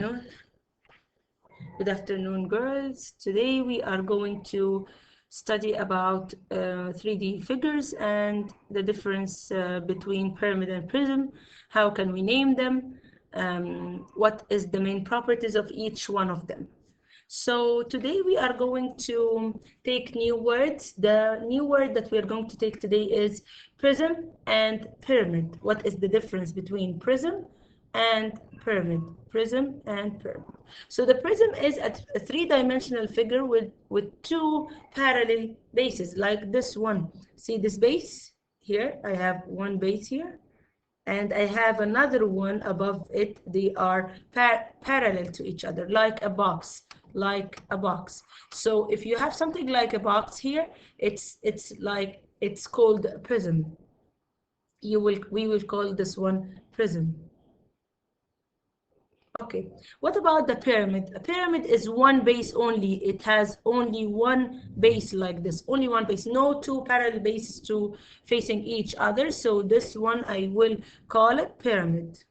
Good afternoon, girls. Today we are going to study about 3D figures and the difference between pyramid and prism. How can we name them? What is the main properties of each one of them? So today we are going to take new words. The new word that we are going to take today is prism and pyramid. What is the difference between prism and pyramid? Prism and pyramid. So the prism is a three-dimensional figure with two parallel bases, like this one. See this base here? I have one base here, and I have another one above it. They are parallel to each other, like a box, like a box. So if you have something like a box here, it's called a prism. We will call this one prism. Okay, what about the pyramid? A pyramid is one base only. It has only one base like this, only one base, no two parallel bases to facing each other. So this one I will call it pyramid.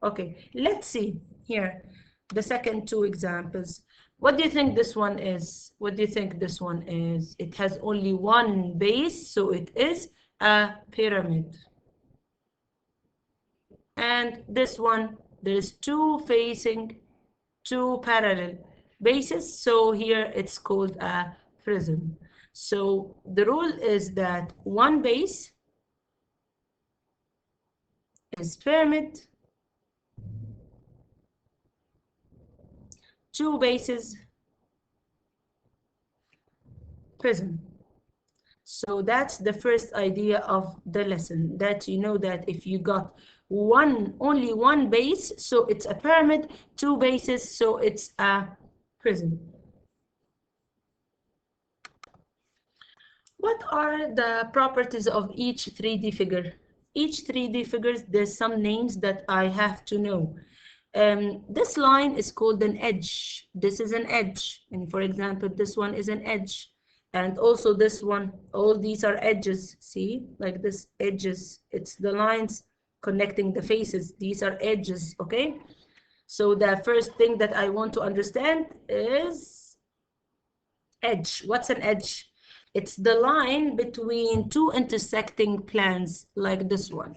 Okay, let's see here the second two examples. What do you think this one is? What do you think this one is? It has only one base, so it is a pyramid. And this one, there's two parallel bases, so here it's called a prism. So the rule is that one base is pyramid, two bases prism. So that's the first idea of the lesson, that you know that if you got only one base, so it's a pyramid, two bases, so it's a prism. What are the properties of each 3D figure? Each 3D figure, there's some names that I have to know. This line is called an edge. This is an edge. And for example, this one is an edge. And also this one, all these are edges. See, like this edges. It's the lines connecting the faces. These are edges, okay? So the first thing that I want to understand is edge. What's an edge? It's the line between two intersecting planes, like this one.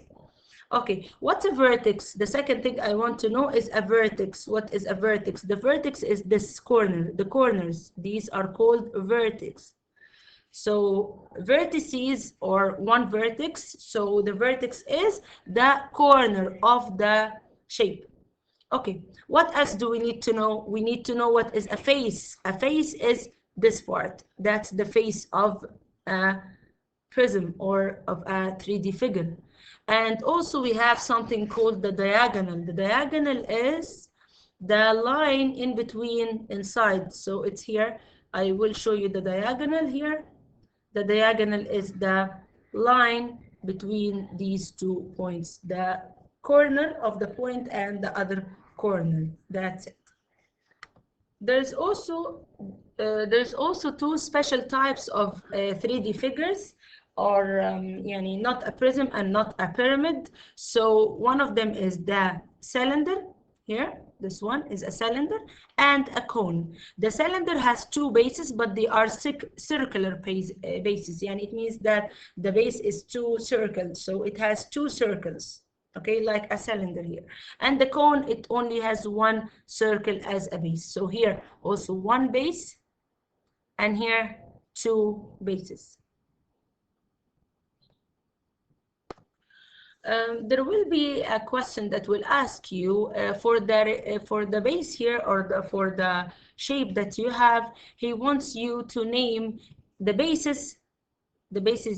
Okay, what's a vertex? The second thing I want to know is a vertex. What is a vertex? The vertex is this corner, the corners. These are called vertex. So vertices, or one vertex, so the vertex is the corner of the shape. Okay, what else do we need to know? We need to know what is a face. A face is this part. That's the face of a prism or of a 3D figure. And also we have something called the diagonal. The diagonal is the line in between inside. So it's here. I will show you the diagonal here. The diagonal is the line between these 2 points, the corner of the point and the other corner. That's it. There's also two special types of 3D figures, or yani not a prism and not a pyramid. So one of them is the cylinder. Here, this one is a cylinder and a cone. The cylinder has two bases, but they are circular bases. And it means that the base is two circles, so it has two circles. Okay, like a cylinder here. And the cone, it only has one circle as a base. So here also one base, and here two bases. There will be a question that will ask you for the base here, or for the shape that you have. He wants you to name the bases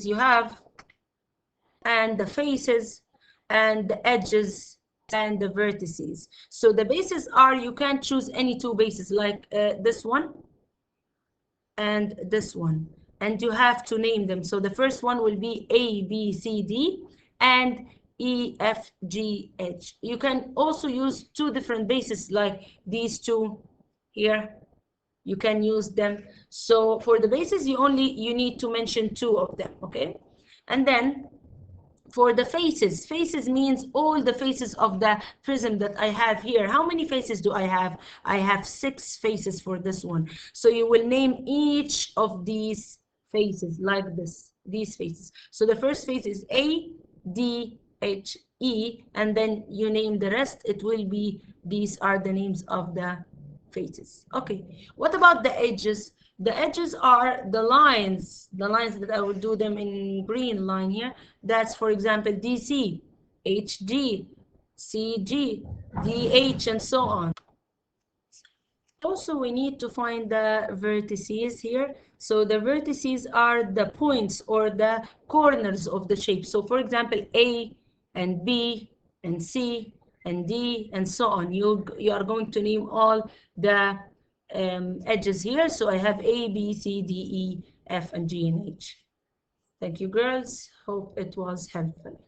you have, and the faces, and the edges, and the vertices. So the bases are, you can't choose any two bases, like this one and this one, and you have to name them. So the first one will be A, B, C, D, and E, F, G, H. You can also use two different bases, like these two here. You can use them. So for the bases, you need to mention two of them, okay? And then for the faces. Faces means all the faces of the prism that I have here. How many faces do I have? I have 6 faces for this one. So you will name each of these faces like this, these faces. So the first face is A, D, H, E, and then you name the rest. It will be, these are the names of the faces. Okay, what about the edges? The edges are the lines that I will do them in green line here. That's, for example, DC, HG, CG, DH, and so on. Also, we need to find the vertices here. So the vertices are the points or the corners of the shape. So for example, A and B and C and D and so on. You are going to name all the edges here. So I have A, B, C, D, E, F, and G, and H. Thank you, girls. Hope it was helpful.